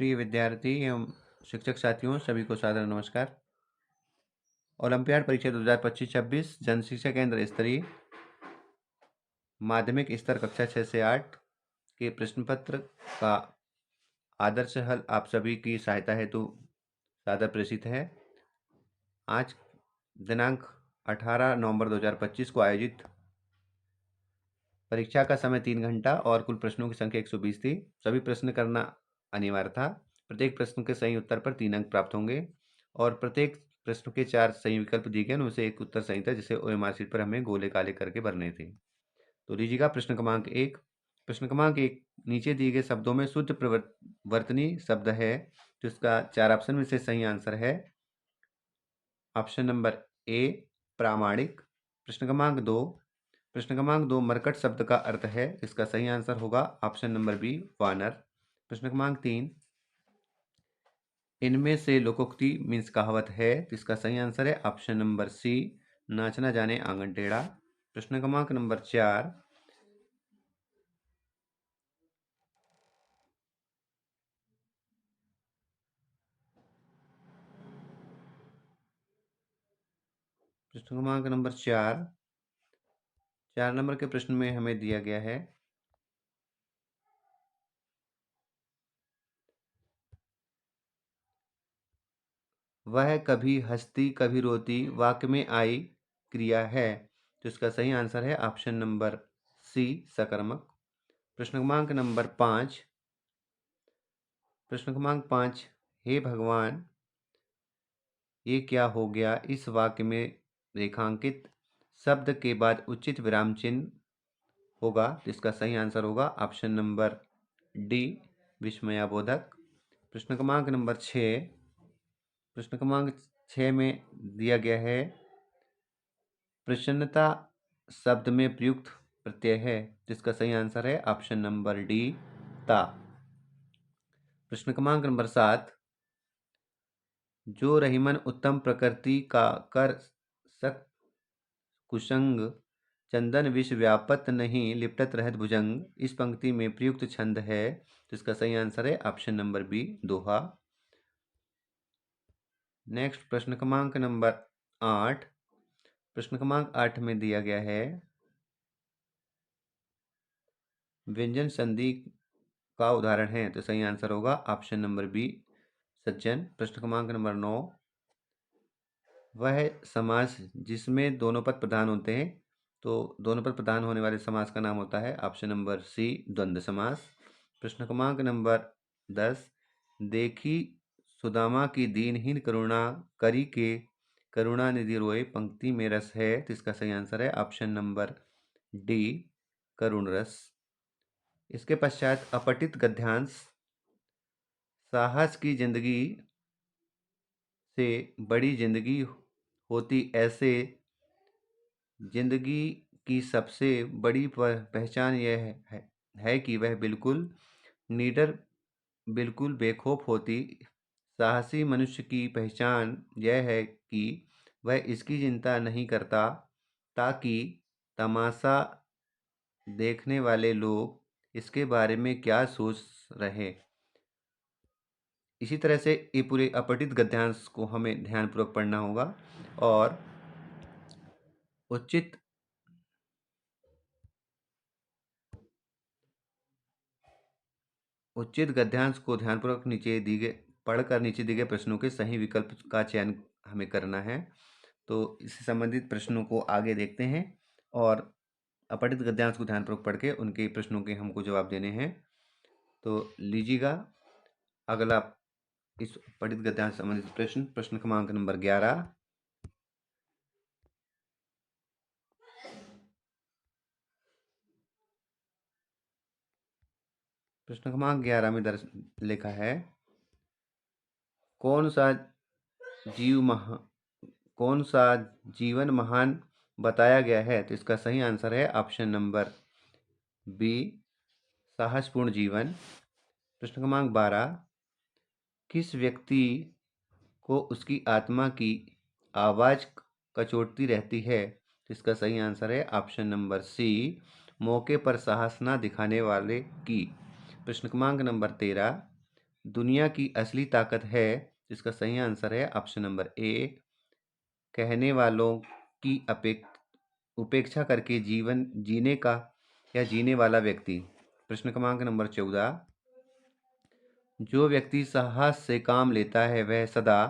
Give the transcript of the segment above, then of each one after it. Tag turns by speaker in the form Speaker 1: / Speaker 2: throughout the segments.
Speaker 1: प्रिय विद्यार्थी एवं शिक्षक साथियों, सभी को सादर नमस्कार। ओलंपियाड परीक्षा 2025-26 जन शिक्षा केंद्र स्तरीय माध्यमिक स्तर कक्षा 6 से 8 के प्रश्न पत्र का आदर्श हल आप सभी की सहायता हेतु सादर प्रेषित है। आज दिनांक 18 नवंबर 2025 को आयोजित परीक्षा का समय 3 घंटा और कुल प्रश्नों की संख्या 120 थी। सभी प्रश्न करना अनिवार्य था। प्रत्येक प्रश्न के सही उत्तर पर 3 अंक प्राप्त होंगे और प्रत्येक प्रश्न के 4 सही विकल्प दिए गए, उनमें से एक उत्तर सही था, जिसे ओएमआर शीट पर हमें गोले काले करके भरने थे। तो लीजिएगा प्रश्न क्रमांक 1। प्रश्न क्रमांक 1, नीचे दिए गए शब्दों में शुद्ध प्रवर्तनी शब्द है, तो इसका 4 ऑप्शन में से सही आंसर है ऑप्शन नंबर ए प्रामाणिक। प्रश्न क्रमांक 2, मरकट शब्द का अर्थ है, इसका सही आंसर होगा ऑप्शन नंबर बी वानर। प्रश्न क्रमांक 3, इनमें से लोकोक्ति मीन्स कहावत है, तो इसका सही आंसर है ऑप्शन नंबर सी नाचना जाने आंगन टेढ़ा। प्रश्न क्रमांक नंबर 4, प्रश्न क्रमांक नंबर 4 नंबर के प्रश्न में हमें दिया गया है वह कभी हंसती कभी रोती वाक्य में आई क्रिया है, तो इसका सही आंसर है ऑप्शन नंबर सी सकर्मक। प्रश्न क्रमांक नंबर 5, हे भगवान ये क्या हो गया, इस वाक्य में रेखांकित शब्द के बाद उचित विराम चिन्ह होगा, तो इसका सही आंसर होगा ऑप्शन नंबर डी विस्मयाबोधक। प्रश्न क्रमांक नंबर 6 में दिया गया है प्रसन्नता शब्द में प्रयुक्त प्रत्यय है, जिसका सही आंसर है ऑप्शन नंबर डी ता। प्रश्न क्रमांक नंबर 7, जो रहीमन उत्तम प्रकृति का कर सक कुसंग चंदन विष व्यापत नहीं लिपटत रहत भुजंग, इस पंक्ति में प्रयुक्त छंद है, तो इसका सही आंसर है ऑप्शन नंबर बी दोहा। नेक्स्ट प्रश्न क्रमांक नंबर 8, में दिया गया है व्यंजन संधि का उदाहरण है, तो सही आंसर होगा ऑप्शन नंबर बी सज्जन। प्रश्न क्रमांक नंबर 9, वह समास जिसमें दोनों पद प्रधान होते हैं, तो दोनों पद प्रधान होने वाले समास का नाम होता है ऑप्शन नंबर सी द्वंद्व समास। प्रश्न क्रमांक नंबर 10, देखी सुदामा की दीनहीन करुणा करी के करुणा निधि रोए पंक्ति में रस है, तो इसका सही आंसर है ऑप्शन नंबर डी करुण रस। इसके पश्चात अपठित गद्यांश, साहस की जिंदगी से बड़ी जिंदगी होती, ऐसे जिंदगी की सबसे बड़ी पहचान यह है कि वह बिल्कुल निडर बिल्कुल बेखौफ होती। साहसी मनुष्य की पहचान यह है कि वह इसकी चिंता नहीं करता ताकि तमाशा देखने वाले लोग इसके बारे में क्या सोच रहे। इसी तरह से ये पूरे अपठित गद्यांश को हमें ध्यानपूर्वक पढ़ना होगा और उचित गद्यांश को ध्यानपूर्वक पढ़कर नीचे दिए गए प्रश्नों के सही विकल्प का चयन हमें करना है। तो इससे संबंधित प्रश्नों को आगे देखते हैं और अपठित गद्यांश को ध्यानपूर्वक पढ़ के उनके प्रश्नों के हमको जवाब देने हैं। तो लीजिएगा अगला इस अपठित गद्यांश से संबंधित प्रश्न क्रमांक नंबर 11। प्रश्न क्रमांक 11 में दर्ज लिखा है कौन सा जीवन महान बताया गया है, तो इसका सही आंसर है ऑप्शन नंबर बी साहसपूर्ण जीवन। प्रश्न क्रमांक 12, किस व्यक्ति को उसकी आत्मा की आवाज कचोटती रहती है, तो इसका सही आंसर है ऑप्शन नंबर सी मौके पर साहस न दिखाने वाले की। प्रश्न क्रमांक नंबर 13, दुनिया की असली ताकत है, जिसका सही आंसर है ऑप्शन नंबर ए, कहने वालों की उपेक्षा करके जीवन जीने का या जीने वाला व्यक्ति। प्रश्न क्रमांक नंबर 14, जो व्यक्ति साहस से काम लेता है वह सदा,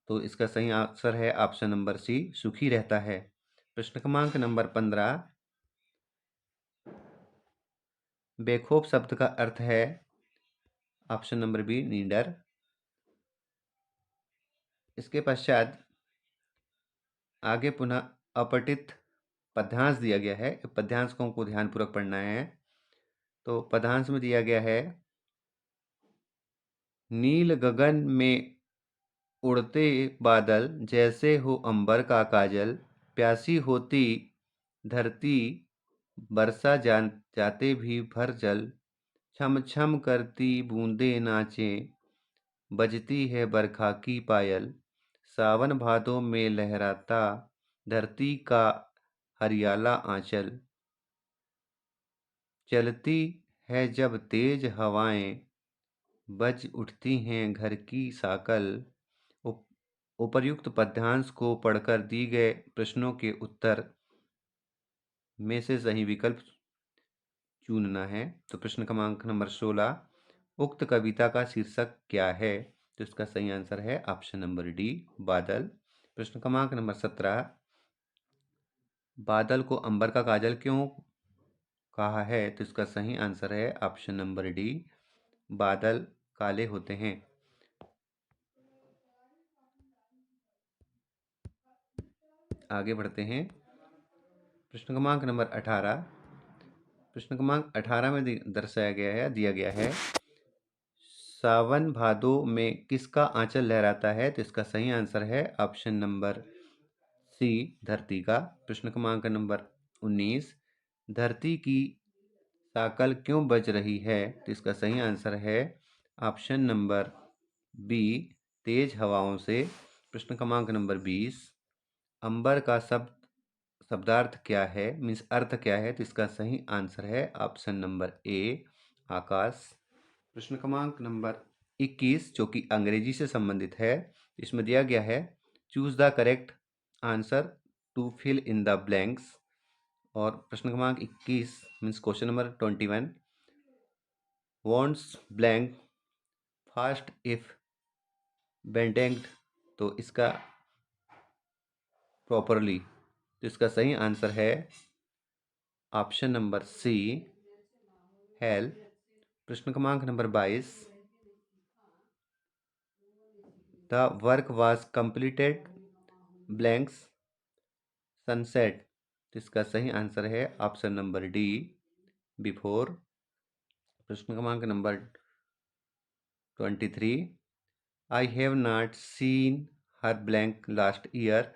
Speaker 1: तो इसका सही आंसर है ऑप्शन नंबर सी, सुखी रहता है। प्रश्न क्रमांक नंबर 15, बेखौफ शब्द का अर्थ है ऑप्शन नंबर बी, नीडर। इसके पश्चात आगे पुनः अपठित पद्यांश दिया गया है। पद्यांश को हमको ध्यानपूर्वक पढ़ना है। तो पद्यांश में दिया गया है, नील गगन में उड़ते बादल, जैसे हो अंबर का काजल, प्यासी होती धरती बरसा जाते भी भर जल, छम छम करती बूंदे नाचे, बजती है बरखा की पायल, सावन भादों में लहराता धरती का हरियाला आंचल, चलती है जब तेज हवाएं, बज उठती हैं घर की साकल। उपर्युक्त पद्यांश को पढ़कर दी गए प्रश्नों के उत्तर में से सही विकल्प चुनना है। तो प्रश्न क्रमांक नंबर 16, उक्त कविता का शीर्षक क्या है? तो इसका सही आंसर है ऑप्शन नंबर डी, बादल। प्रश्न क्रमांक नंबर 17, बादल को अंबर का काजल क्यों कहा है? तो इसका सही आंसर है ऑप्शन नंबर डी, बादल काले होते हैं। आगे बढ़ते हैं। प्रश्न क्रमांक नंबर 18, प्रश्न क्रमांक 18 में दर्शाया गया है, दिया गया है, सावन भादो में किसका आंचल लहराता है? तो इसका सही आंसर है ऑप्शन नंबर सी, धरती का। प्रश्न क्रमांक नंबर 19, धरती की साकल क्यों बज रही है? तो इसका सही आंसर है ऑप्शन नंबर बी, तेज हवाओं से। प्रश्न क्रमांक नंबर 20, अंबर का शब्दार्थ क्या है, मीन्स अर्थ क्या है? तो इसका सही आंसर है ऑप्शन नंबर ए, आकाश। प्रश्न क्रमांक नंबर 21, जो कि अंग्रेजी से संबंधित है, इसमें दिया गया है, choose the correct answer to fill in the blanks. और प्रश्न क्रमांक 21 means question number 21, wants blank fast if बेंटेंग्ड, तो इसका प्रॉपरली, तो इसका सही आंसर है ऑप्शन नंबर सी, हेल। प्रश्न क्रमांक number 22, the work was completed blanks sunset, तो इसका सही आंसर है ऑप्शन नंबर डी, बिफोर। प्रश्न क्रमांक number 23, I have not seen her blank last year,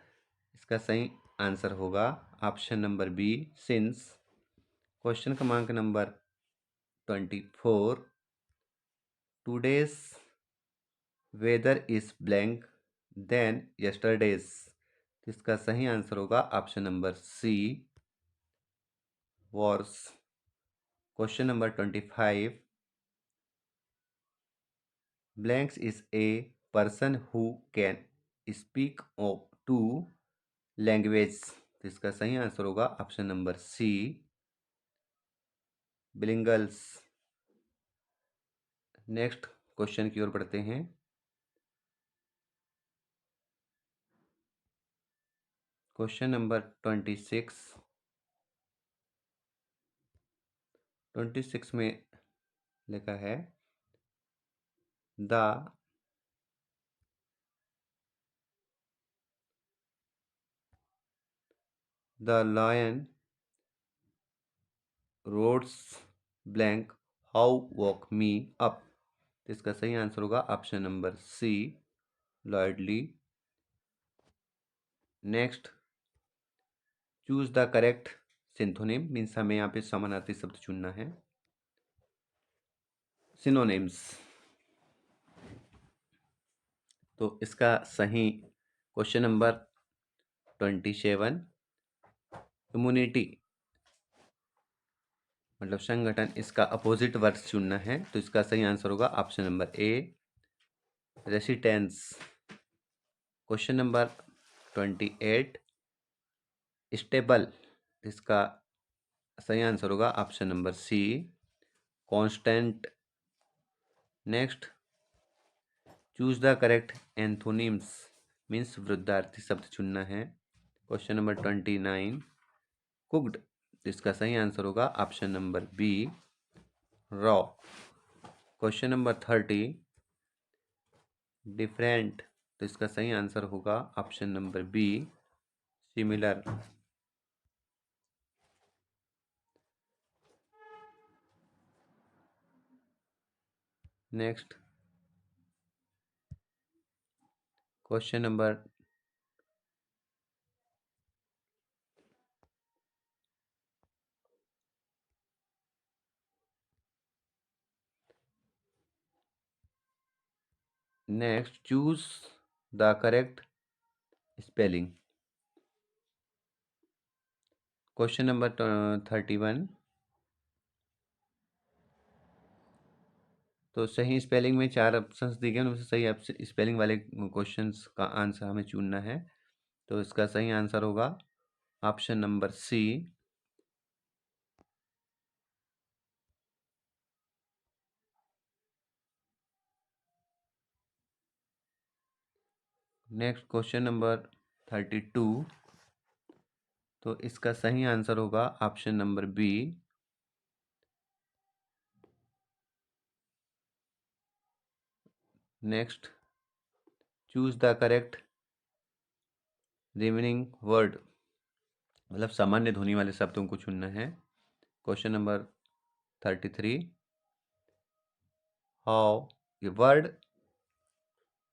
Speaker 1: इसका सही आंसर होगा option number B, since. Question क्रमांक number 24, today's weather is blank then yesterday's, इसका सही आंसर होगा option number C, worse. Question number 25, blanks is a person who can speak two language, तो इसका सही आंसर होगा option number C, bilinguals. Next question की ओर बढ़ते हैं। क्वेश्चन नंबर 26 में लिखा है, the lion roars blank how walk me up, इसका सही आंसर होगा option number C, loudly. Next, choose the correct synonym, means हमें यहाँ पे समानार्थी शब्द चुनना है। सिनोनिम्स, तो इसका सही क्वेश्चन नंबर 27, इम्यूनिटी मतलब संगठन, इसका अपोजिट वर्ड चुनना है। तो इसका सही आंसर होगा option number A, resistance. Question number 28, stable. इसका सही आंसर होगा option number C, constant. Next, choose the correct antonyms, means विरुद्धार्थी शब्द चुनना है। Question number 29, cooked. इसका सही आंसर होगा option number B, raw. Question number 30, different. तो इसका सही आंसर होगा option number B, similar. Next, question number next, choose the correct spelling. Question number 31, तो सही स्पेलिंग में चार ऑप्शंस दिए गए, उनमें से सही स्पेलिंग वाले क्वेश्चंस का आंसर हमें चुनना है। तो इसका सही आंसर होगा option number C. Next, question number 32, तो इसका सही आंसर होगा option number B. Next, choose the correct remaining word, मतलब सामान्य ध्वनि वाले शब्दों को चुनना है। क्वेश्चन नंबर 33, हाउ ये word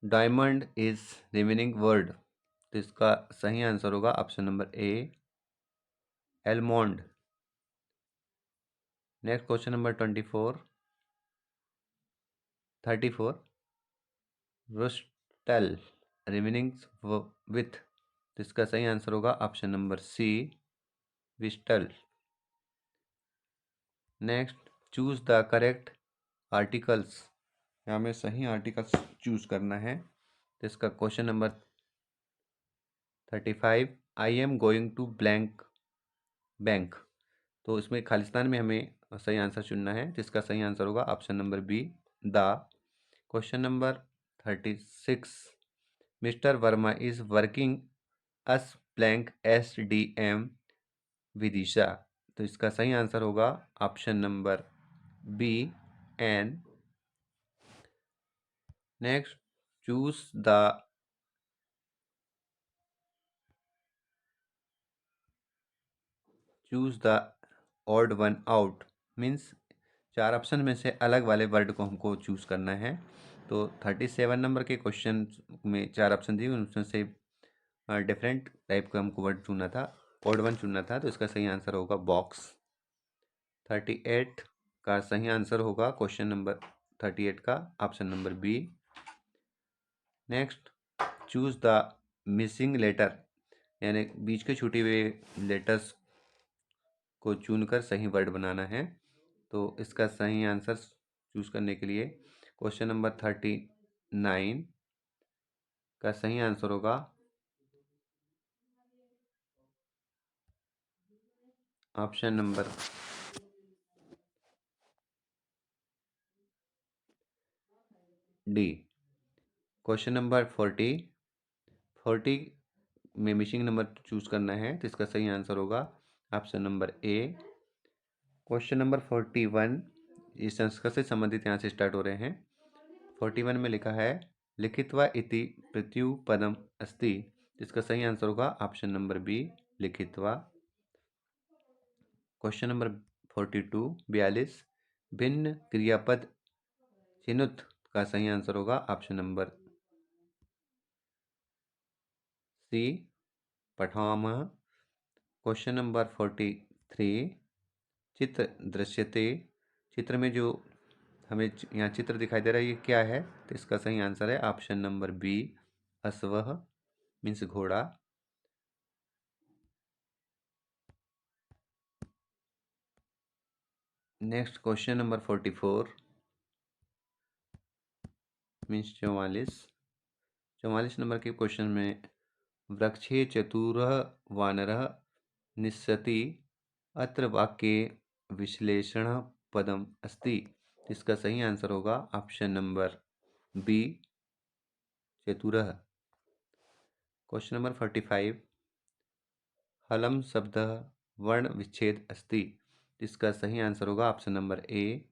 Speaker 1: diamond is remaining word. तो इसका सही आंसर होगा option number A, almond. Next, question number 34, rustle remaining with. तो इसका सही आंसर होगा option number C, whistle. Next, choose the correct articles, यहाँ में सही आर्टिकल्स चूज करना है। तो इसका question number 35, I am going to blank bank. तो इसमें खालिस्तान में हमें सही आंसर चुनना है, जिसका सही आंसर होगा option number B, the. Question number 36, mister Verma is working as blank S D M Vidisha. तो इसका सही आंसर होगा option number B, an. Next, choose the odd one out, means चार ऑप्शन में से अलग वाले वर्ड को हमको चूज करना है। तो 37 नंबर के क्वेश्चन में चार ऑप्शन दिए, उनमें से डिफरेंट टाइप का हमको वर्ड चुनना था, ऑड वन चुनना था। तो इसका सही आंसर होगा बॉक्स। 38 का सही आंसर होगा क्वेश्चन नंबर 38 का option number B. Next, choose the missing letter, यानी बीच के छूटे हुए लेटर्स को चुनकर सही वर्ड बनाना है। तो इसका सही आंसर चूज करने के लिए क्वेश्चन नंबर 39 का सही आंसर होगा option number D. Question number 40 में मिसिंग नंबर चूज करना है। तो इसका सही आंसर होगा option number A. Question number 41, ये संस्कृत से संबंधित यहाँ से स्टार्ट हो रहे हैं। 41 में लिखा है लिखित्वा इति प्रत्युपदम अस्ति। इसका सही आंसर होगा ऑप्शन नंबर बी, लिखित्वा। क्वेश्चन नंबर 42, भिन्न क्रियापद चिनुत। का सही आंसर होगा ऑप्शन नंबर सी, पठामः। क्वेश्चन नंबर 43, चित्र दृश्यते। चित्र में जो हमें यहाँ चित्र दिखाई दे रहा है, ये क्या है? तो इसका सही आंसर है ऑप्शन नंबर बी, अश्वः, मीन्स घोड़ा। Next question number 44 means 44 number के क्वेश्चन में वृक्षे चतुरः वानरः निस्सति अत्र वाक्ये विश्लेषण पदम अस्ति। इसका सही आंसर होगा ऑप्शन नंबर बी चतुरः। क्वेश्चन नंबर 45 हलम शब्द वर्ण विच्छेद अस्ति। इसका सही आंसर होगा option number A.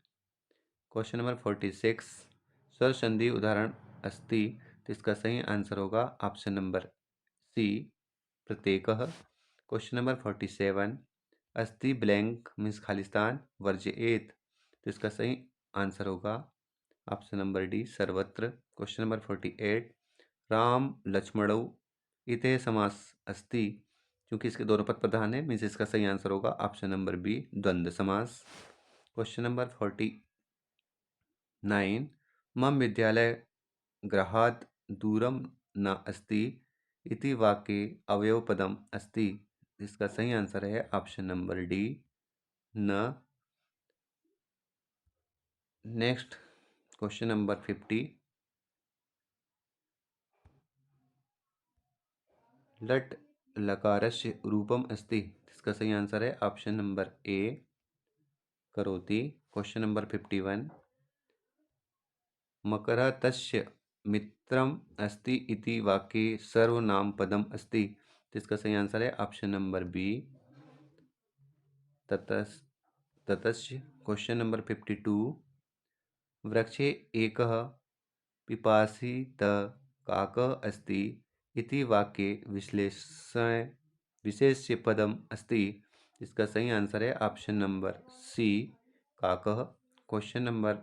Speaker 1: Question number 46 स्वर संधि उदाहरण अस्ति। इसका सही आंसर होगा ऑप्शन नंबर सी प्रत्येकः। क्वेश्चन नंबर 47 अस्ति ब्लैंक मीन्स खालिस्तान वर्जयेत। तो इसका सही आंसर होगा ऑप्शन नंबर डी सर्वत्र। क्वेश्चन नंबर 48 राम लक्ष्मणौ इते समास अस्ति। क्योंकि इसके दोनों पद प्रधान है मीन्स इसका सही आंसर होगा ऑप्शन नंबर बी द्वंद्व समास। क्वेश्चन नंबर 49 मम विद्यालय गृहात् दूरं न अस्ति इति वाक्ये अवयवपदम अस्ति। इसका सही आंसर है ऑप्शन नंबर डी न। नेक्स्ट क्वेश्चन नंबर 50 लट लकारस्य रूपम अस्ति। इसका सही आंसर है ऑप्शन नंबर ए करोति। क्वेश्चन नंबर 51 मकरः तस्य मित्रम अस्ति इति वाक्ये सर्वनाम पदम अस्ति। इसका सही आंसर है ऑप्शन नंबर बी ततस्य। क्वेश्चन नंबर 52 वृक्षे एकः पिपासितः काकः अस्ति इति वाक्ये विश्लेषण विशेष्य पदम अस्ति। इसका सही आंसर है ऑप्शन नंबर सी काकः। क्वेश्चन नंबर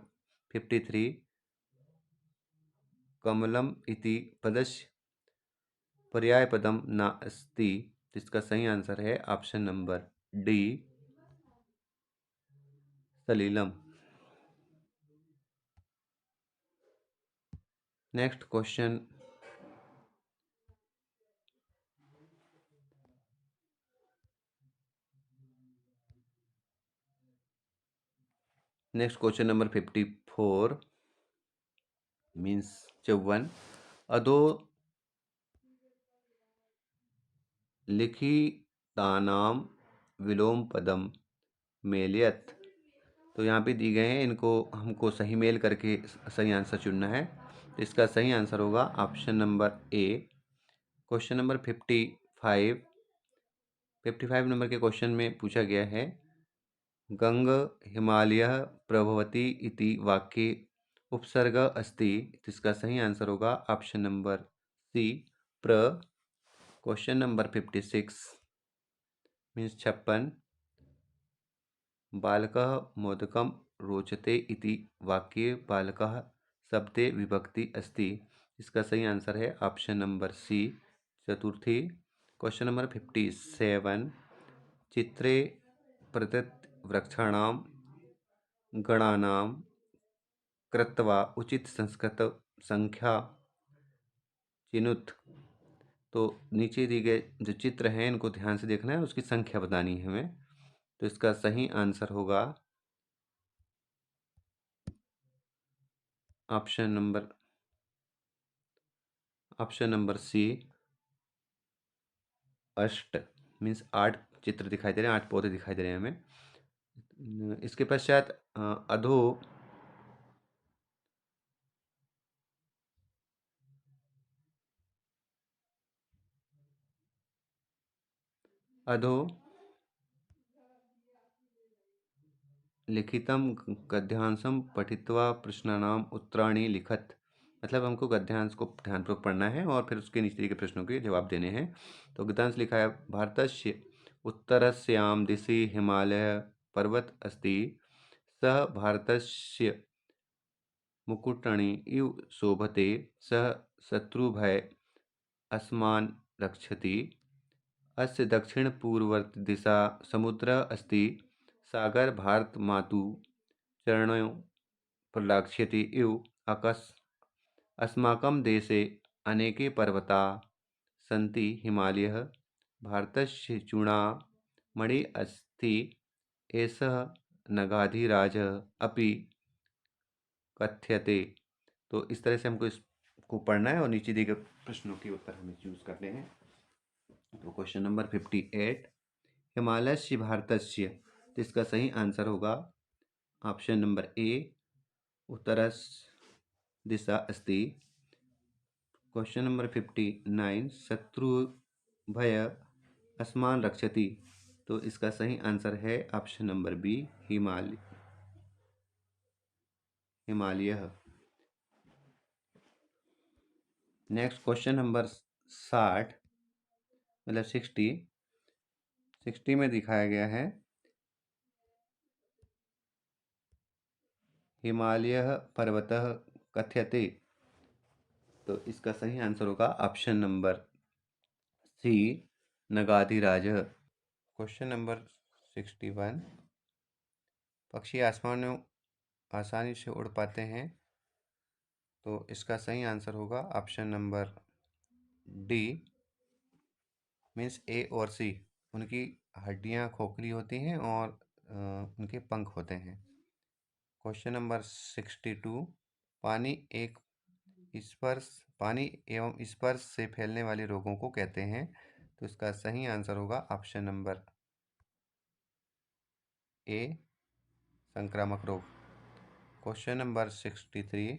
Speaker 1: 53 कमलम इति पदस्य पर्यायपदम न अस्ति। इसका सही आंसर है ऑप्शन नंबर डी सलीलम। नेक्स्ट क्वेश्चन नंबर 54 मीन्स 54 अधो लिखितानाम विलोम पदम मेलियत। तो यहाँ पे दी गए हैं इनको हमको सही मेल करके सही आंसर चुनना है। तो इसका सही आंसर होगा option number A. Question number 55 number के क्वेश्चन में पूछा गया है गंग हिमालयः प्रभवति इति वाक्ये उपसर्ग अस्ति। इसका सही आंसर होगा ऑप्शन नंबर सी प्र। क्वेश्चन नंबर 56 मीन्स 56 बालकः मोदकं रोचते इति वाक्ये बालकः शब्दे विभक्ति अस्ति। इसका सही आंसर है ऑप्शन नंबर सी चतुर्थी। क्वेश्चन नंबर 57 चित्रे प्रदत्त वृक्षाणां गणानां कृत्वा उचित संस्कृत संख्या चिनुत। तो नीचे दिए गए जो चित्र हैं इनको ध्यान से देखना है उसकी संख्या बतानी है हमें। तो इसका सही आंसर होगा ऑप्शन नंबर सी 8 मीन्स 8 चित्र दिखाई दे रहे हैं 8 पौधे दिखाई दे रहे हैं हमें। इसके पश्चात अधो अधो लिखितम गद्यांशम पठित्वा प्रश्नानाम उत्तराणि लिखत। मतलब हमको गद्यांश को ध्यानपूर्वक पढ़ना है और फिर उसके नीचे के प्रश्नों के जवाब देने हैं। तो गद्यांश लिखा है भारतस्य उत्तरस्यां दिशि हिमालय पर्वत अस्ति सः भारतस्य मुकुटणि इव शोभते सः शत्रुभय अस्मान् रक्षति अस्य दक्षिणपूर्ववर्ती दिशा समुद्रः अस्ति सागर भारतमातुः चरणौ प्रलाक्ष्यति इव अस्माकं देशे अनेके पर्वताः सन्ति हिमालयः भारतस्य चूड़ामणिः अस्ति एषः नगाधिराज अपि कथ्यते। तो इस तरह से हमको इसको पढ़ना है और नीचे दिए गए प्रश्नों के उत्तर हमें चूज करने हैं। तो क्वेश्चन नंबर 58, हिमालयस्य भारतस्य, तो इसका सही आंसर होगा ऑप्शन नंबर ए, उत्तरस दिशा अस्ति। क्वेश्चन नंबर 59, शत्रु भय अस्मान रक्षति, तो इसका सही आंसर है option number B, Himalaya. Next question number 60, मतलब 60 में दिखाया गया है हिमालय पर्वतः कथ्यते, तो इसका सही आंसर होगा ऑप्शन नंबर सी, नगाधिराज। क्वेश्चन नंबर 61, पक्षी आसमान में आसानी से उड़ पाते हैं, तो इसका सही आंसर होगा ऑप्शन नंबर डी, मीन्स ए और सी। उनकी हड्डियां खोखली होती हैं और उनके पंख होते हैं। क्वेश्चन नंबर 62, पानी एक स्पर्श पानी एवं स्पर्श से फैलने वाले रोगों को कहते हैं, तो इसका सही आंसर होगा ऑप्शन नंबर ए, संक्रामक रोग। क्वेश्चन नंबर 63,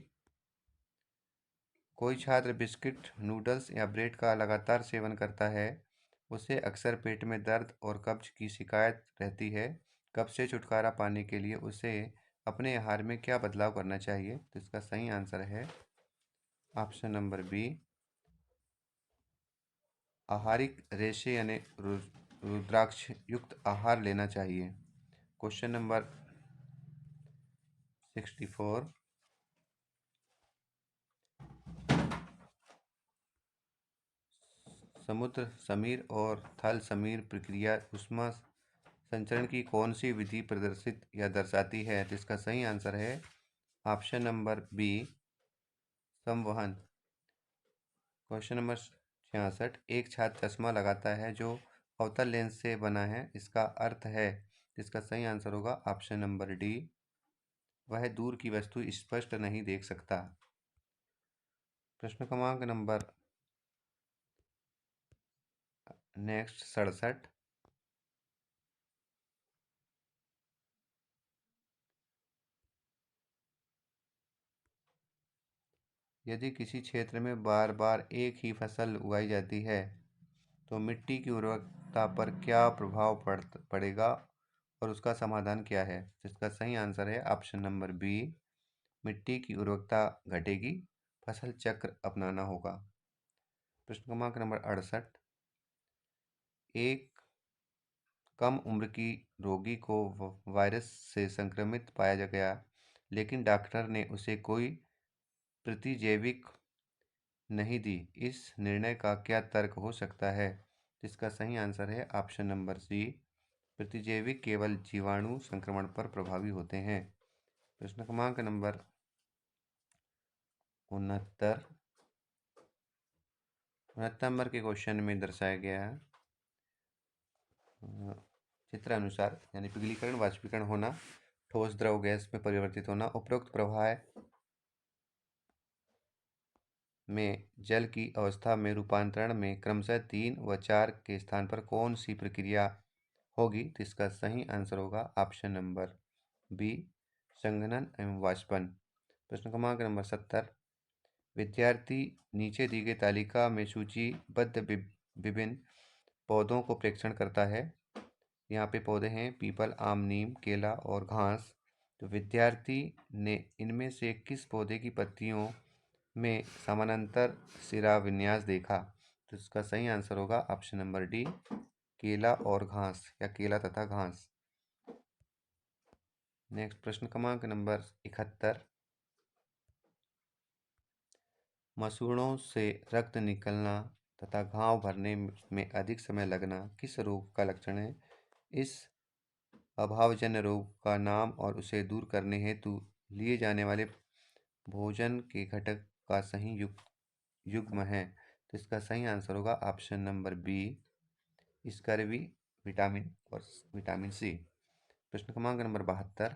Speaker 1: कोई छात्र बिस्किट, नूडल्स या ब्रेड का लगातार सेवन करता है, उसे अक्सर पेट में दर्द और कब्ज की शिकायत रहती है। कब्ज से छुटकारा पाने के लिए उसे अपने आहार में क्या बदलाव करना चाहिए, तो इसका सही आंसर है ऑप्शन नंबर बी, आहारिक रेशे यानी रुद्राक्ष युक्त आहार लेना चाहिए। क्वेश्चन नंबर 64, समुद्र समीर और थल समीर प्रक्रिया ऊष्मा संचरण की कौन सी विधि प्रदर्शित या दर्शाती है, तो इसका सही आंसर है ऑप्शन नंबर बी, संवहन। क्वेश्चन नंबर 66, एक छात्र चश्मा लगाता है जो अवतल लेंस से बना है, इसका अर्थ है, इसका सही आंसर होगा ऑप्शन नंबर डी, वह दूर की वस्तु स्पष्ट नहीं देख सकता। प्रश्न क्रमांक नंबर नेक्स्ट 67, यदि किसी क्षेत्र में बार बार एक ही फसल उगाई जाती है, तो मिट्टी की उर्वरकता पर क्या प्रभाव पड़ेगा और उसका समाधान क्या है, इसका सही आंसर है ऑप्शन नंबर बी, मिट्टी की उर्वरकता घटेगी, फसल चक्र अपनाना होगा। प्रश्न क्रमांक नंबर 68, एक कम उम्र की रोगी को वायरस से संक्रमित पाया गया, लेकिन डॉक्टर ने उसे कोई प्रतिजैविक नहीं दी, इस निर्णय का क्या तर्क हो सकता है, इसका सही आंसर है ऑप्शन नंबर सी, प्रतिजैविक केवल जीवाणु संक्रमण पर प्रभावी होते हैं। प्रश्न क्रमांक नंबर 69 नंबर के क्वेश्चन में दर्शाया गया है चित्र अनुसार, यानी पिघलीकरण, वाष्पीकरण होना, ठोस द्रव गैस में परिवर्तित होना, उपरोक्त प्रवाह में जल की अवस्था में रूपांतरण में क्रमशः 3 व 4 के स्थान पर कौन सी प्रक्रिया होगी, तो इसका सही आंसर होगा ऑप्शन नंबर बी, संघनन एवं वाष्पन। प्रश्न क्रमांक नंबर 70, विद्यार्थी नीचे दी गई तालिका में सूचीबद्ध विभिन्न पौधों को प्रेक्षण करता है। यहाँ पे पौधे हैं पीपल, आम, नीम, केला और घास। तो विद्यार्थी ने इनमें से किस पौधे की पत्तियों में समानांतर सिरा विन्यास देखा, तो इसका सही आंसर होगा ऑप्शन नंबर डी, केला और घास या केला तथा घास। नेक्स्ट प्रश्न क्रमांक नंबर 71, मसूड़ों से रक्त निकलना तथा घाव भरने में अधिक समय लगना किस रोग का लक्षण है? इस अभावजन्य रोग का नाम और उसे दूर करने हेतु लिए जाने वाले भोजन के घटक का सही युग्म है, तो इसका सही आंसर होगा option number B, scurvy, vitamin और विटामिन सी। प्रश्न क्रमांक नंबर 72।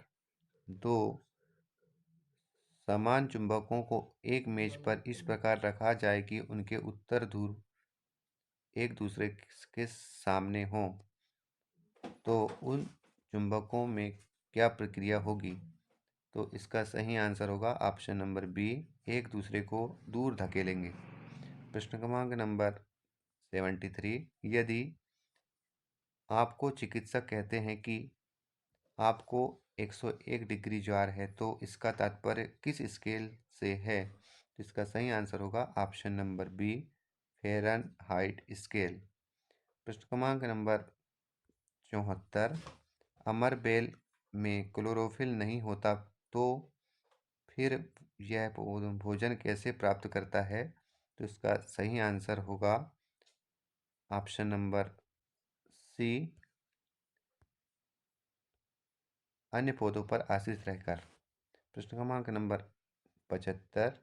Speaker 1: दो समान चुंबकों को एक मेज पर इस प्रकार रखा जाए कि उनके उत्तर ध्रुव एक दूसरे के सामने हों, तो उन चुंबकों में क्या प्रक्रिया होगी? तो इसका सही आंसर होगा ऑप्शन नंबर बी, एक दूसरे को दूर धकेलेंगे। प्रश्न क्रमांक नंबर 73। यदि आपको चिकित्सक कहते हैं कि आपको 101 डिग्री ज्वार है, तो इसका तात्पर्य किस स्केल से है? तो इसका सही आंसर होगा option number B, Fahrenheit scale. प्रश्न क्रमांक नंबर 74। अमर बेल में क्लोरोफिल नहीं होता, तो फिर यह भोजन कैसे प्राप्त करता है? तो इसका सही आंसर होगा ऑप्शन नंबर सी, अन्य पौधों पर आश्रित रहकर। प्रश्न क्रमांक नंबर 75।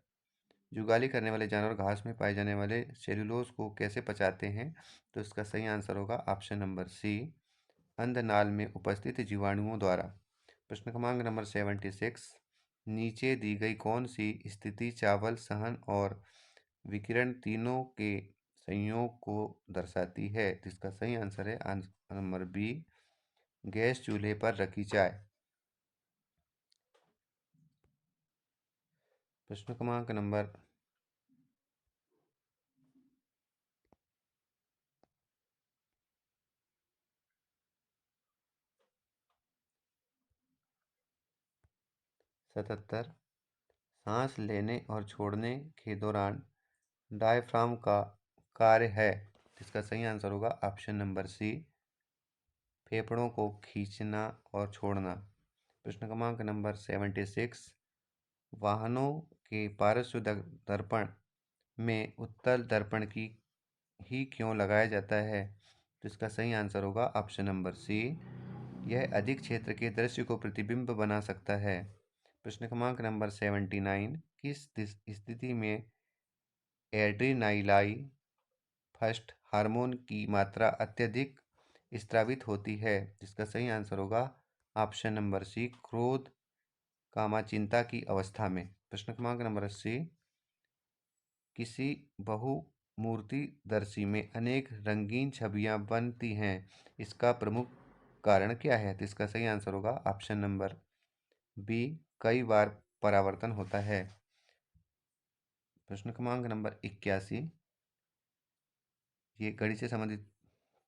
Speaker 1: जुगाली करने वाले जानवर घास में पाए जाने वाले सेल्यूलोज को कैसे पचाते हैं? तो इसका सही आंसर होगा ऑप्शन नंबर सी, अंधनाल में उपस्थित जीवाणुओं द्वारा। प्रश्न क्रमांक नंबर 76। नीचे दी गई कौन सी स्थिति चावल सहन और विकिरण तीनों के संयोग को दर्शाती है? जिसका सही आंसर है आंसर नंबर बी, गैस चूल्हे पर रखी चाय। प्रश्न क्रमांक नंबर 77। सांस लेने और छोड़ने के दौरान डायफ्राम का कार्य है। इसका सही आंसर होगा ऑप्शन नंबर सी, फेफड़ों को खींचना और छोड़ना। प्रश्न क्रमांक नंबर 76। वाहनों के पार्श्व दर्पण में उत्तल दर्पण की ही क्यों लगाया जाता है? तो इसका सही आंसर होगा ऑप्शन नंबर सी, यह अधिक क्षेत्र के दृश्य को प्रतिबिंब बना सकता है। प्रश्न क्रमांक नंबर 79। किस स्थिति में एड्रेनालाइन फर्स्ट हार्मोन की मात्रा अत्यधिक स्रावित होती है? जिसका सही आंसर होगा ऑप्शन नंबर सी, क्रोध चिंता की अवस्था में। प्रश्न क्रमांक नंबर 80। किसी बहुमूर्तिदर्शी में अनेक रंगीन छवियां बनती हैं, इसका प्रमुख कारण क्या है? तो इसका सही आंसर होगा ऑप्शन नंबर बी, कई बार परावर्तन होता है। प्रश्न क्रमांक नंबर 81। ये गणित से संबंधित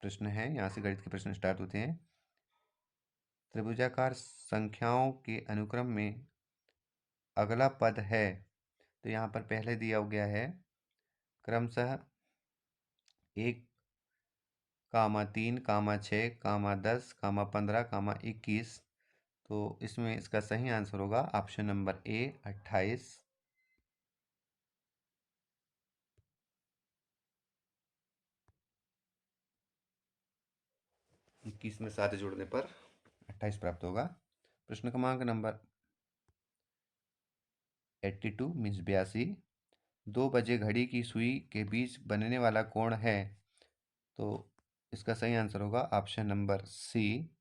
Speaker 1: प्रश्न है, यहाँ से गणित के प्रश्न स्टार्ट होते हैं। त्रिभुजाकार संख्याओं के अनुक्रम में अगला पद है, तो यहाँ पर पहले दिया गया है क्रमशः 1, 3, 6, 10, 15, 21। तो इसमें इसका सही आंसर होगा ऑप्शन नंबर ए, 28। 21 में 7 जोड़ने पर 28 प्राप्त होगा। प्रश्न क्रमांक नंबर 82 मीन्स 82। 2 बजे घड़ी की सुई के बीच बनने वाला कोण है, तो इसका सही आंसर होगा ऑप्शन नंबर सी,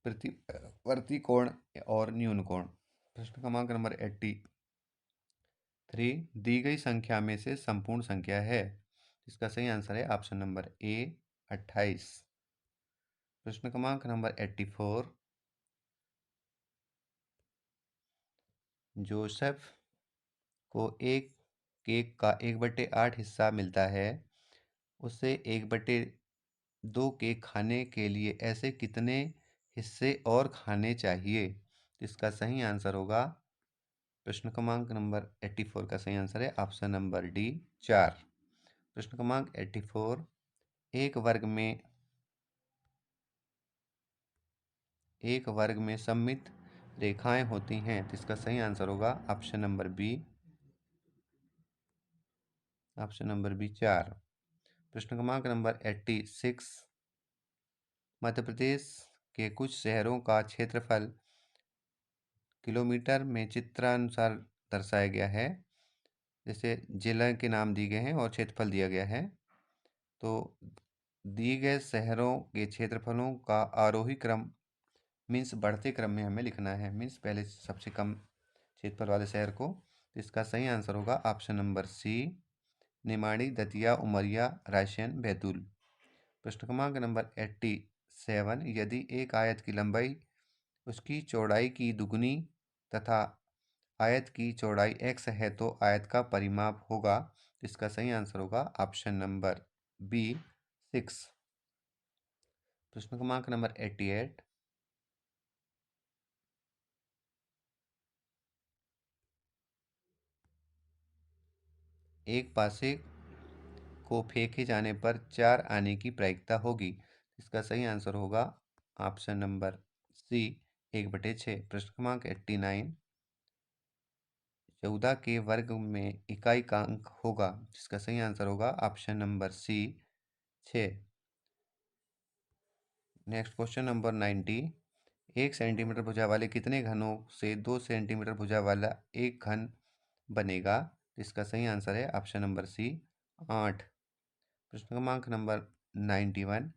Speaker 1: प्रतिवर्ती कोण और न्यून कोण। प्रश्न क्रमांक नंबर 83। दी गई संख्या में से संपूर्ण संख्या है, इसका सही आंसर है ऑप्शन नंबर ए, 28। प्रश्न क्रमांक नंबर 84। जोसेफ को एक केक का 1/8 हिस्सा मिलता है, उसे 1/2 केक खाने के लिए ऐसे कितने हिस्से और खाने चाहिए? तो इसका सही आंसर होगा प्रश्न क्रमांक नंबर 84 का सही आंसर है ऑप्शन नंबर डी, 4। प्रश्न क्रमांक 84। एक वर्ग में सममित रेखाएं होती हैं, तो इसका सही आंसर होगा ऑप्शन नंबर बी, 4। प्रश्न क्रमांक नंबर 86। मध्य प्रदेश के कुछ शहरों का क्षेत्रफल किलोमीटर में चित्रानुसार दर्शाया गया है, जैसे जिला के नाम दिए गए हैं और क्षेत्रफल दिया गया है। तो दिए गए शहरों के क्षेत्रफलों का आरोही क्रम मीन्स बढ़ते क्रम में हमें लिखना है, मीन्स पहले सबसे कम क्षेत्रफल वाले शहर को। तो इसका सही आंसर होगा option number C, Nimadi, Datia, Umaria, Raisen, Betul. प्रश्न क्रमांक नंबर 87, यदि एक आयत की लंबाई उसकी चौड़ाई की दुगुनी तथा आयत की चौड़ाई x है तो आयत का परिमाप होगा। इसका सही आंसर होगा ऑप्शन नंबर बी, 6। प्रश्न क्रमांक नंबर 88, एक पासे को फेंके जाने पर 4 आने की प्रायिकता होगी। इसका सही आंसर होगा ऑप्शन नंबर सी, 1/6। प्रश्न क्रमांक 89, 14 के वर्ग में इकाई का अंक होगा। जिसका सही आंसर होगा option number C, 6। Next question number 90, 1 centimetre भुजा वाले कितने घनों से 2 सेंटीमीटर भुजा वाला एक घन बनेगा। इसका सही आंसर है ऑप्शन नंबर सी, 8। प्रश्न क्रमांक नंबर 91,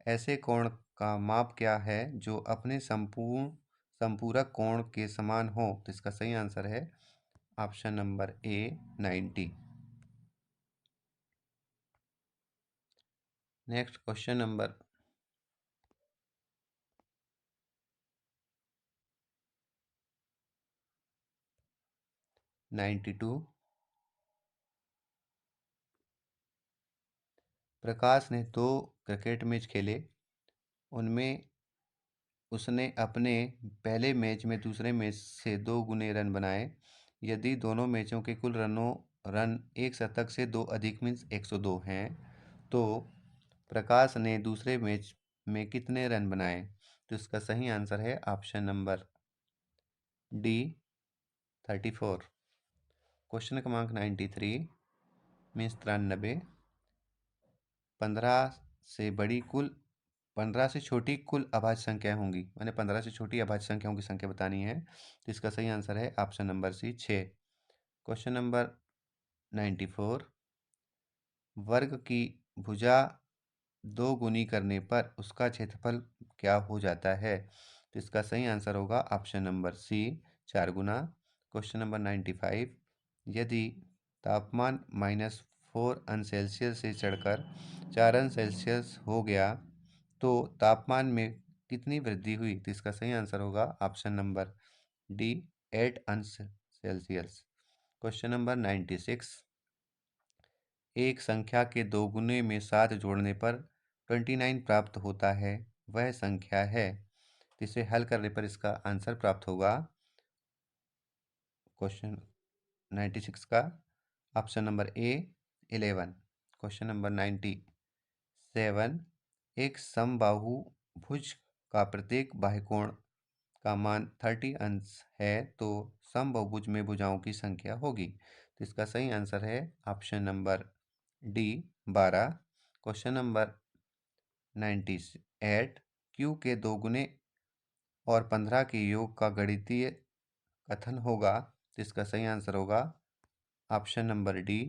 Speaker 1: ऐसे कोण का माप क्या है जो अपने संपूरक कोण के समान हो। तो इसका सही आंसर है ऑप्शन नंबर ए, 90। नेक्स्ट क्वेश्चन नंबर 92, प्रकाश ने 2 क्रिकेट मैच खेले, उनमें उसने अपने पहले मैच में दूसरे मैच से 2 गुने रन बनाए। यदि दोनों मैचों के कुल रन एक शतक से 2 अधिक मीन्स 102 हैं, तो प्रकाश ने दूसरे मैच में कितने रन बनाए। तो इसका सही आंसर है ऑप्शन नंबर डी, 34। क्वेश्चन क्रमांक 93 मीन्स 93, 15 से बड़ी कुल 15 से छोटी कुल अभाज्य संख्याएं होंगी, मैंने 15 से छोटी अभाज्य संख्याओं की संख्या बतानी है। तो इसका सही आंसर है option number C, 6। Question number 94, वर्ग की भुजा 2 गुनी करने पर उसका क्षेत्रफल क्या हो जाता है। तो इसका सही आंसर होगा ऑप्शन नंबर सी, 4 गुना। क्वेश्चन नंबर 95, यदि तापमान -4 अंश सेल्सियस से चढ़कर 4 अंश सेल्सियस हो गया तो तापमान में कितनी वृद्धि हुई। तो इसका सही आंसर होगा ऑप्शन नंबर डी, 8 अंश सेल्सियस। क्वेश्चन नंबर 96, एक संख्या के 2 गुने में 7 जोड़ने पर 29 प्राप्त होता है, वह संख्या है। इसे हल करने पर इसका आंसर प्राप्त होगा क्वेश्चन 96 का ऑप्शन नंबर ए, 11। क्वेश्चन नंबर 97, एक समबाहु भुज का प्रत्येक बाह्यकोण का मान 30 अंश है तो समबाहुभुज में भुजाओं की संख्या होगी। तो इसका सही आंसर है option number D, 12। Question number 98, Q के 2 गुने और 15 के योग का गणितीय कथन होगा। तो इसका सही आंसर होगा option number D,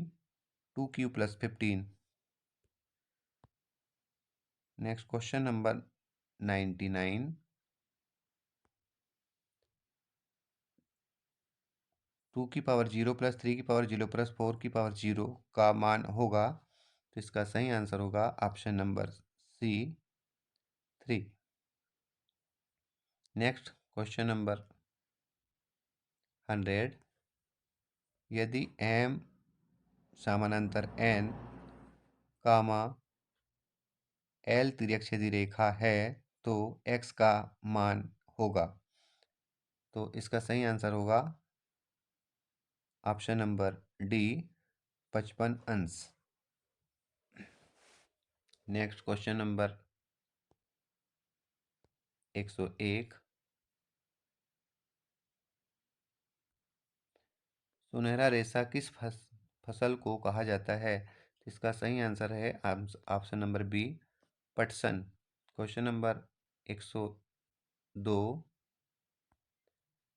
Speaker 1: 2q+15। Next question number 99, 2 की पावर 0 + 3 की पावर 0 + 4 की पावर 0 का मान होगा। तो इसका सही आंसर होगा option number C, 3। Next question number 100, यदि m समानांतर n कामा l तिर्यकछेदी रेखा है तो x का मान होगा। तो इसका सही आंसर होगा ऑप्शन नंबर डी, 55 अंश। नेक्स्ट क्वेश्चन नंबर 101, सुनहरा रेशा किस फसल को कहा जाता है। इसका सही आंसर है ऑप्शन नंबर बी, पटसन। क्वेश्चन नंबर 102,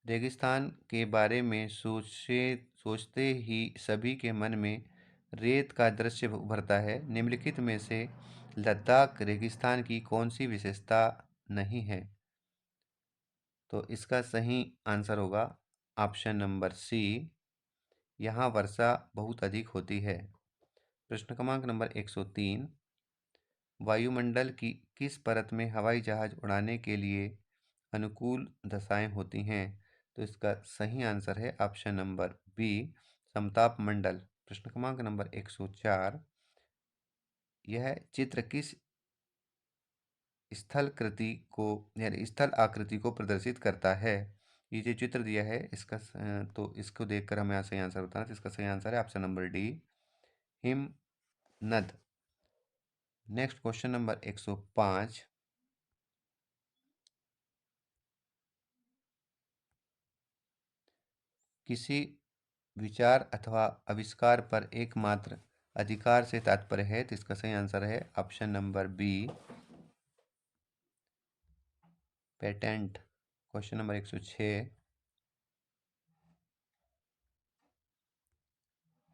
Speaker 1: रेगिस्तान के बारे में सोचते ही सभी के मन में रेत का दृश्य उभरता है। निम्नलिखित में से लद्दाख रेगिस्तान की कौन सी विशेषता नहीं है। तो इसका सही आंसर होगा ऑप्शन नंबर सी, यहाँ वर्षा बहुत अधिक होती है। प्रश्न क्रमांक नंबर 103, वायुमंडल की किस परत में हवाई जहाज उड़ाने के लिए अनुकूल दशाएं होती हैं? तो इसका सही आंसर है ऑप्शन नंबर बी, समताप मंडल। प्रश्न क्रमांक नंबर 104, यह चित्र किस स्थल कृति को यानी स्थल आकृति को प्रदर्शित करता है? ये जो चित्र दिया है इसका तो इसको देखकर हमें सही आंसर बताना है। तो इसका सही आंसर है ऑप्शन नंबर डी, हिम नद। नेक्स्ट क्वेश्चन नंबर 105, किसी विचार अथवा आविष्कार पर एकमात्र अधिकार से तात्पर्य है? तो इसका सही आंसर है option number B, patent. Question number 106,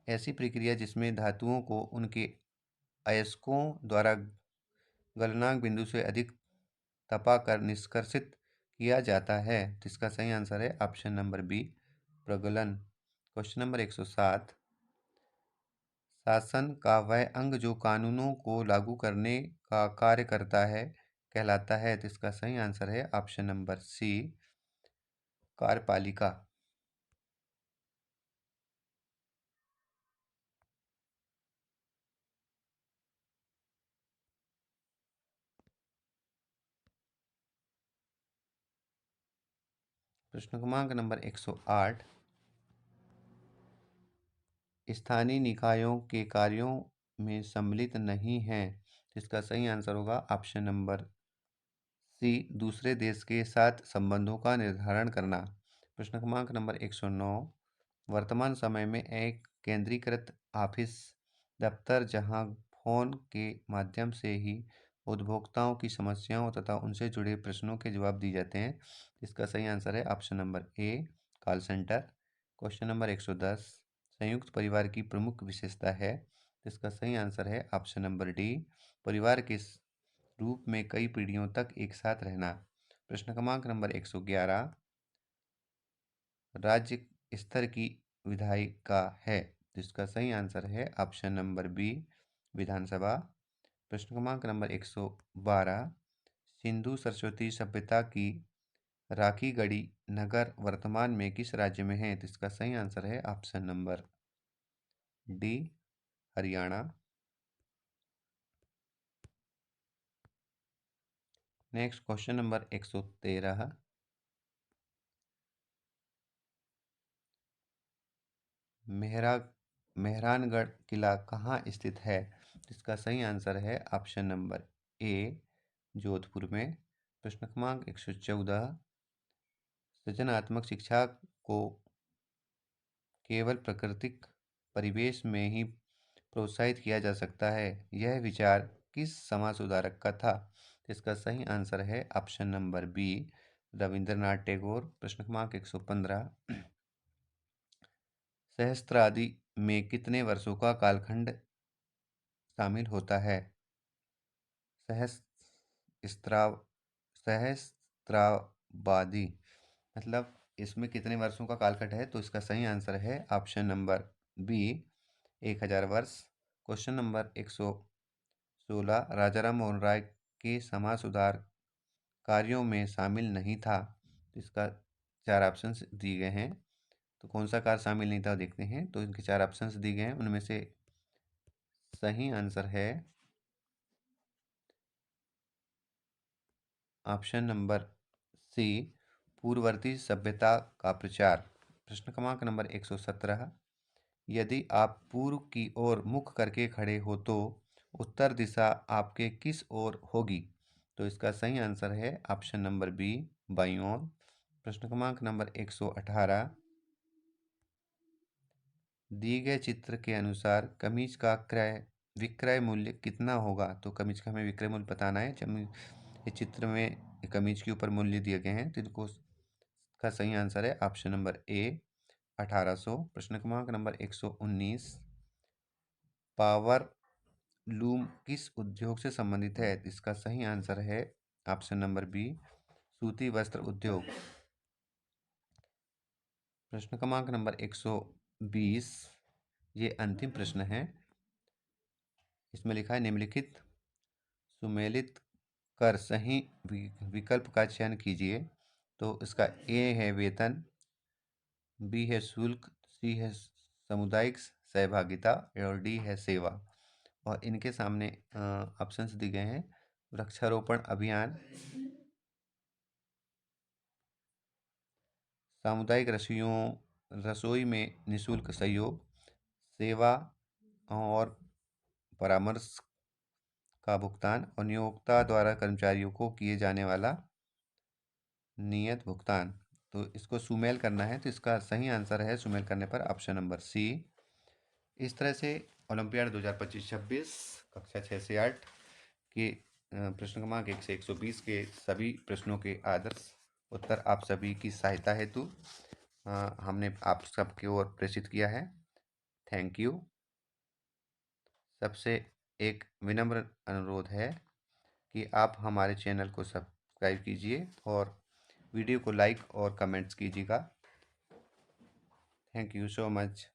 Speaker 1: ऐसी प्रक्रिया जिसमें धातुओं को उनके अयस्कों द्वारा गलनांक बिंदु से अधिक तपाकर निष्कर्षित किया जाता है, तो इसका सही आंसर है ऑप्शन नंबर बी, प्रगलन। क्वेश्चन नंबर 107, शासन का वह अंग जो कानूनों को लागू करने का कार्य करता है कहलाता है? तो इसका सही आंसर है ऑप्शन नंबर सी, कार्यपालिका। प्रश्न क्रमांक नंबर 108, स्थानीय निकायों के कार्यों में सम्मिलित नहीं हैं, इसका सही आंसर होगा ऑप्शन नंबर सी, दूसरे देश के साथ संबंधों का निर्धारण करना। प्रश्न क्रमांक नंबर 109, वर्तमान समय में एक केंद्रीकृत ऑफिस दफ्तर जहां फोन के माध्यम से ही उपभोक्ताओं की समस्याओं तथा उनसे जुड़े प्रश्नों के जवाब दिए जाते हैं, इसका सही आंसर है ऑप्शन नंबर ए, कॉल सेंटर। क्वेश्चन नंबर 110, संयुक्त परिवार की प्रमुख विशेषता है? इसका सही आंसर है ऑप्शन नंबर डी, परिवार के रूप में कई पीढ़ियों तक एक साथ रहना। प्रश्न क्रमांक नंबर 111, राज्य स्तर की विधायिका है? जिसका सही आंसर है ऑप्शन नंबर बी, विधानसभा। प्रश्न क्रमांक नंबर 112, सिंधु सरस्वती सभ्यता की राखी गढ़ी नगर वर्तमान में किस राज्य में है? तो इसका सही आंसर है option number D, Haryana. Next question number 113, मेहरा मेहरानगढ़ किला कहाँ स्थित है? इसका सही आंसर है ऑप्शन नंबर ए, जोधपुर में। प्रश्न क्रमांक 114, सृजनात्मक शिक्षा को केवल प्राकृतिक परिवेश में ही प्रोत्साहित किया जा सकता है, यह विचार किस समाज सुधारक का था? इसका सही आंसर है option number B, Rabindranath Tagore. प्रश्न क्रमांक 115, सहस्त्राब्दी में कितने वर्षों का कालखंड शामिल होता है? सहस्त्राव सहस्त्राबादी मतलब इसमें कितने वर्षों का कालखंड है? तो इसका सही आंसर है ऑप्शन नंबर बी, 1000 वर्ष। क्वेश्चन नंबर 116, राजाराम मोहन राय के समाज सुधार कार्यों में शामिल नहीं था, तो इसका 4 ऑप्शंस दिए गए हैं। तो कौन सा कार्य शामिल नहीं था देखते हैं। तो इनके 4 ऑप्शंस दिए गए हैं, उनमें से सही आंसर है ऑप्शन नंबर सी, पूर्ववर्ती सभ्यता का प्रचार। प्रश्न क्रमांक नंबर 117, यदि आप पूर्व की ओर मुख करके खड़े हो तो उत्तर दिशा आपके किस ओर होगी? तो इसका सही आंसर है ऑप्शन नंबर बी, बाईं ओर। प्रश्न क्रमांक नंबर 118, दिए गए चित्र के अनुसार कमीज का क्रय विक्रय मूल्य कितना होगा? तो कमीज का हमें विक्रय मूल्य बताना है। इस चित्र में कमीज के ऊपर मूल्य दिए गए हैं, तो इनको का सही आंसर है ऑप्शन नंबर ए, 1800। प्रश्न क्रमांक नंबर 119, पावर लूम किस उद्योग से संबंधित है? इसका सही आंसर है ऑप्शन नंबर बी, सूती वस्त्र उद्योग। प्रश्न क्रमांक नंबर 120 ये अंतिम प्रश्न है। इसमें लिखा है निम्नलिखित सुमेलित कर सही विकल्प का चयन कीजिए। तो इसका ए है वेतन, बी है शुल्क, सी है सामुदायिक सहभागिता और डी है सेवा। और इनके सामने ऑप्शंस दिए गए हैं। वृक्षारोपण अभियान, सामुदायिक रसोई में निःशुल्क सहयोग, सेवा और परामर्श का भुगतान और नियोक्ता द्वारा कर्मचारियों को किए जाने वाला नियत भुगतान। तो इसको सुमेल करना है, तो इसका सही आंसर है सुमेल करने पर ऑप्शन नंबर सी। इस तरह से ओलंपियाड 2025-26 कक्षा 6 से 8 के प्रश्न क्रमांक 1 से 120 के सभी प्रश्नों के आदर्श उत्तर आप सभी की सहायता हेतु हमने आप सबकी ओर प्रेषित किया है। Thank you. सबसे एक विनम्र अनुरोध है कि आप हमारे चैनल को सब्सक्राइब कीजिए और वीडियो को लाइक और कमेंट्स कीजिएगा। Thank you so much.